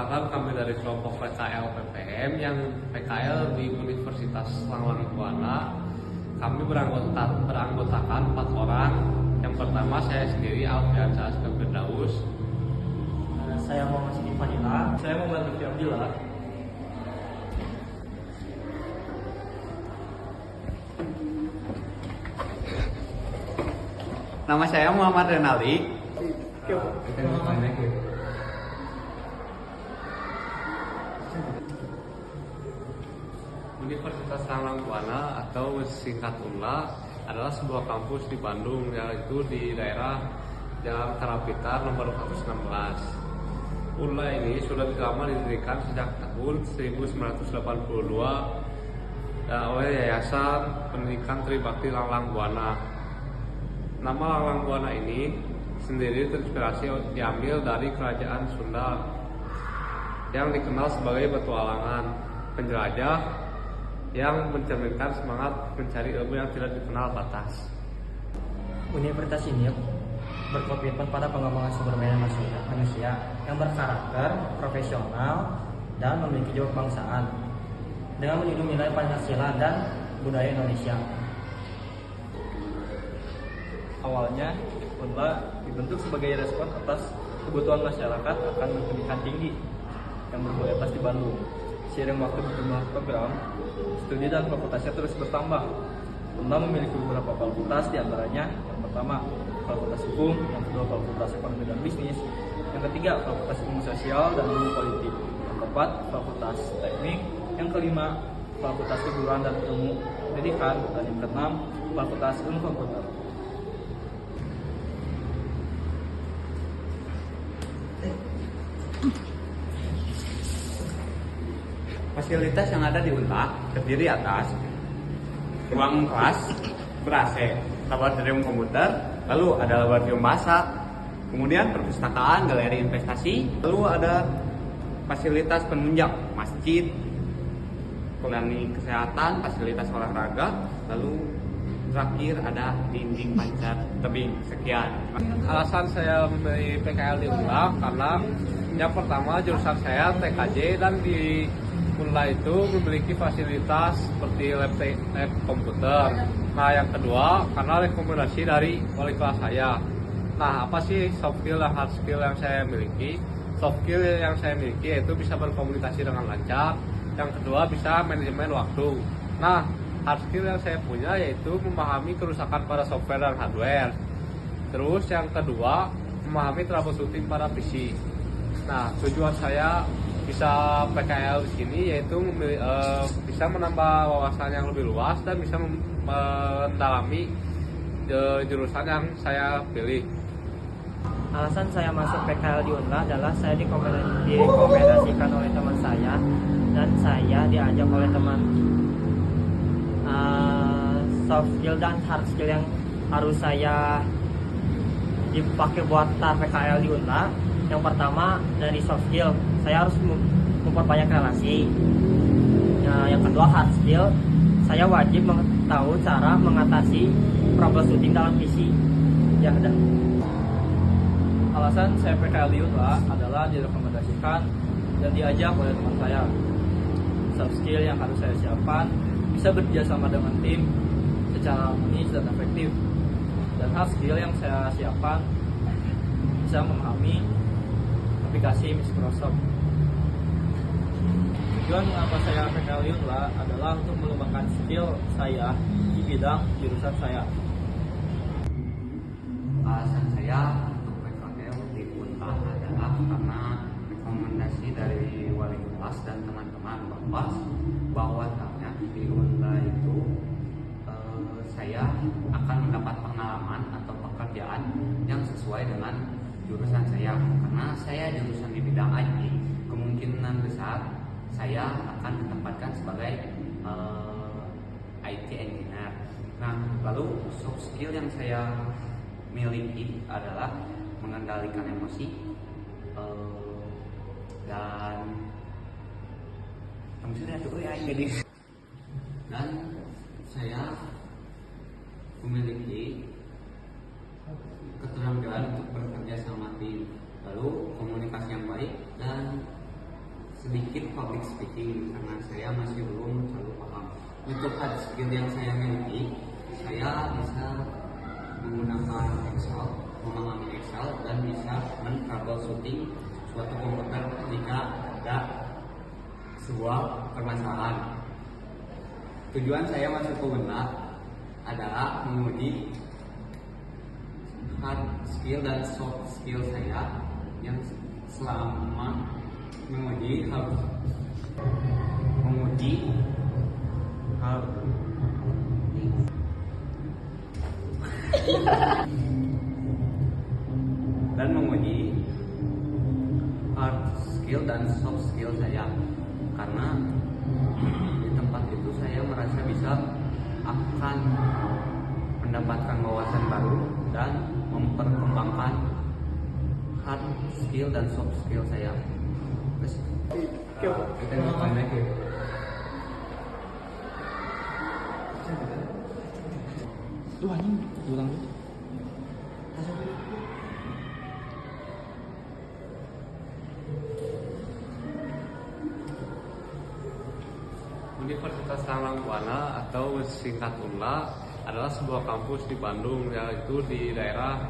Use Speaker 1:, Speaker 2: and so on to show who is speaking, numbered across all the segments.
Speaker 1: Perkenalkan, kami dari kelompok PKL PPM yang PKL di Universitas Langlang Buana. Kami beranggotakan 4 orang. Yang pertama saya sendiri, Alfiansa Asgaf Firdaus.
Speaker 2: Saya Muhammad Siti Fadila. Saya Muhammad Lutfi Abdillah.
Speaker 3: Nama saya Muhammad Renaldi.
Speaker 1: Universitas Langlang Buana atau singkat UNLA adalah sebuah kampus di Bandung, yaitu di daerah Jalan Karapitar nomor 116. UNLA ini sudah lama didirikan sejak tahun 1982 oleh Yayasan Pendidikan Tribakti Langlang Buana. Nama Langlang Buana ini sendiri terinspirasi diambil dari kerajaan Sunda yang dikenal sebagai petualangan penjelajah yang mencerminkan semangat mencari ilmu yang tidak dikenal batas.
Speaker 2: Universitas ini berkomitmen pada pengembangan sumber daya manusia yang berkarakter, profesional, dan memiliki jiwa kebangsaan dengan menjunjung nilai Pancasila dan budaya Indonesia.
Speaker 4: Awalnya, UNLA dibentuk sebagai respon atas kebutuhan masyarakat akan pendidikan tinggi yang berkualitas di Bandung. Seiring waktu berjumlah program, studi dan fakultasnya terus bertambah. UNLA memiliki beberapa fakultas, diantaranya yang pertama Fakultas Hukum, yang kedua Fakultas Ekonomi dan Bisnis, yang ketiga Fakultas Ilmu Sosial dan Ilmu Politik, yang keempat Fakultas Teknik, yang kelima Fakultas Hiburan dan Ilmu Pendidikan, dan yang keenam Fakultas Ilmu Komputer.
Speaker 3: Fasilitas yang ada di UNLA terdiri atas ruang kelas ber-AC, laboratorium komputer, lalu ada laboratorium bahasa, kemudian perpustakaan, galeri investasi, lalu ada fasilitas penunjang, masjid, klinik kesehatan, fasilitas olahraga, lalu terakhir ada dinding pancar tebing. Sekian.
Speaker 1: Alasan saya memilih PKL di UNLA karena yang pertama jurusan saya TKJ, dan di UNLA itu memiliki fasilitas seperti lab komputer. Nah, yang kedua karena rekomendasi dari wali kelas saya. Nah, apa sih soft skill dan hard skill yang saya miliki? Soft skill yang saya miliki yaitu bisa berkomunikasi dengan lancar. Yang kedua bisa manajemen waktu. Nah, hard skill yang saya punya yaitu memahami kerusakan pada software dan hardware. Terus yang kedua memahami troubleshooting pada PC. Nah, tujuan saya bisa PKL di sini yaitu bisa menambah wawasan yang lebih luas dan bisa mendalami jurusan yang saya pilih.
Speaker 2: Alasan saya masuk PKL di UNLA adalah saya direkomendasikan oleh teman saya, dan saya diajak oleh teman. Soft skill dan hard skill yang harus saya dipakai buat PKL di UNLA. Yang pertama dari soft skill, saya harus memperbanyak relasi. Yang kedua hard skill, saya wajib tahu cara mengatasi troubleshooting dalam PC. Ya udah.
Speaker 4: Alasan saya PKL di UNLA adalah direkomendasikan dan diajak oleh teman saya. Soft skill yang harus saya siapkan, bisa bekerja sama dengan tim secara harmonis dan efektif. Dan hard skill yang saya siapkan, bisa memahami aplikasi Microsoft. Tujuan mengapa saya PKL di UNLA adalah untuk mengembangkan skill saya di bidang jurusan saya.
Speaker 3: Alasan saya untuk PKL di UNLA adalah karena rekomendasi dari wali kelas dan teman-teman bahwasanya di UNLA itu saya akan mendapat pengalaman atau pekerjaan yang sesuai dengan jurusan saya. Karena saya jurusan di bidang IT, kemungkinan besar saya akan ditempatkan sebagai IT engineer. Nah, lalu soft skill yang saya miliki adalah mengendalikan emosi dan saya memiliki keterampilan untuk bekerja sama tim, lalu komunikasi yang baik dan sedikit public speaking karena saya masih belum terlalu paham. Untuk hard skill yang saya miliki, saya bisa menggunakan Excel, memahami Excel, dan bisa men-troubleshooting suatu komputer jika ada sebuah permasalahan. Tujuan saya masuk ke UNLA adalah menguji hard skill dan soft skill saya yang selama menguji hard dan menguji hard skill dan soft skill saya, karena di tempat itu saya merasa bisa akan mendapatkan wawasan baru dan memperkembangkan hard skill dan soft skill saya. Terus kita ngapain lagi?
Speaker 4: Tuh anjing, ulang dulu.
Speaker 1: Universitas Langlang Buana atau singkat UNLA adalah sebuah kampus di Bandung, yaitu di daerah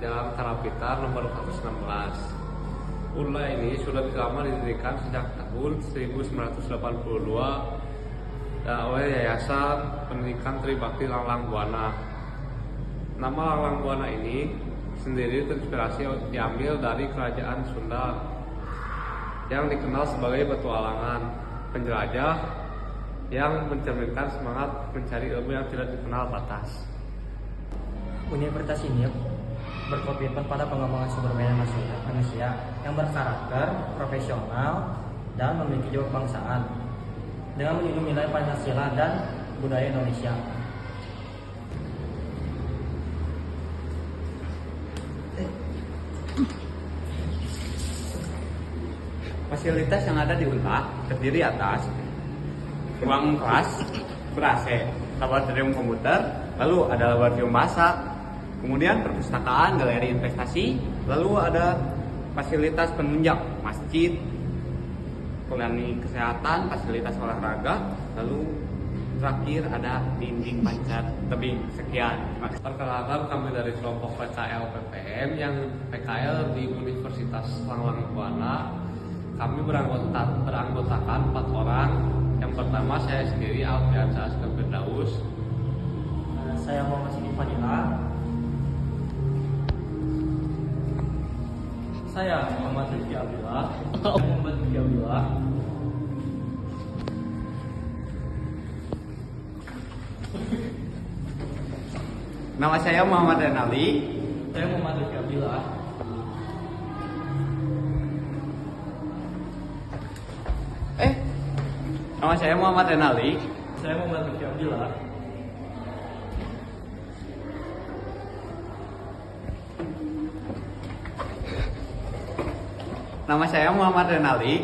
Speaker 1: Jalan Karapitar nomor 116. UNLA ini sudah lama didirikan sejak tahun 1982 dan oleh Yayasan Pendidikan Tribakti Langlang Buana. Nama Langlang Buana ini sendiri terinspirasi diambil dari kerajaan Sunda yang dikenal sebagai petualangan, penjelajah yang mencerminkan semangat mencari ilmu yang tidak dikenal batas.
Speaker 2: Universitas ini berkomitmen pada pengembangan sumber daya manusia yang berkarakter, profesional, dan memiliki jiwa kebangsaan dengan menjunjung nilai Pancasila dan budaya Indonesia.
Speaker 3: Fasilitas yang ada di UNLA terdiri atas ruang kelas ber-AC, laboratorium komputer, lalu ada laboratorium bahasa, kemudian perpustakaan, galeri investasi, lalu ada fasilitas penunjang, masjid, klinik kesehatan, fasilitas olahraga, lalu terakhir ada dinding pancat tebing. Sekian.
Speaker 1: Perkenalkan, kami dari kelompok PKL PPM yang PKL di Universitas Langlang Buana. Kami beranggotakan 4 orang. Yang pertama saya sendiri, Alfiansa Asgaf Firdaus.
Speaker 2: Saya Muhammad Siti Fadila.
Speaker 4: Saya Muhammad Rizky Abdullah. Muhammad Rizky Abdullah.
Speaker 3: Nama saya Muhammad Renali.
Speaker 4: Saya Muhammad Rizky Abdullah.
Speaker 3: Nama saya Muhammad Renali.
Speaker 4: Saya Muhammad Rizky Abdullah.
Speaker 3: Nama saya Muhammad Renali.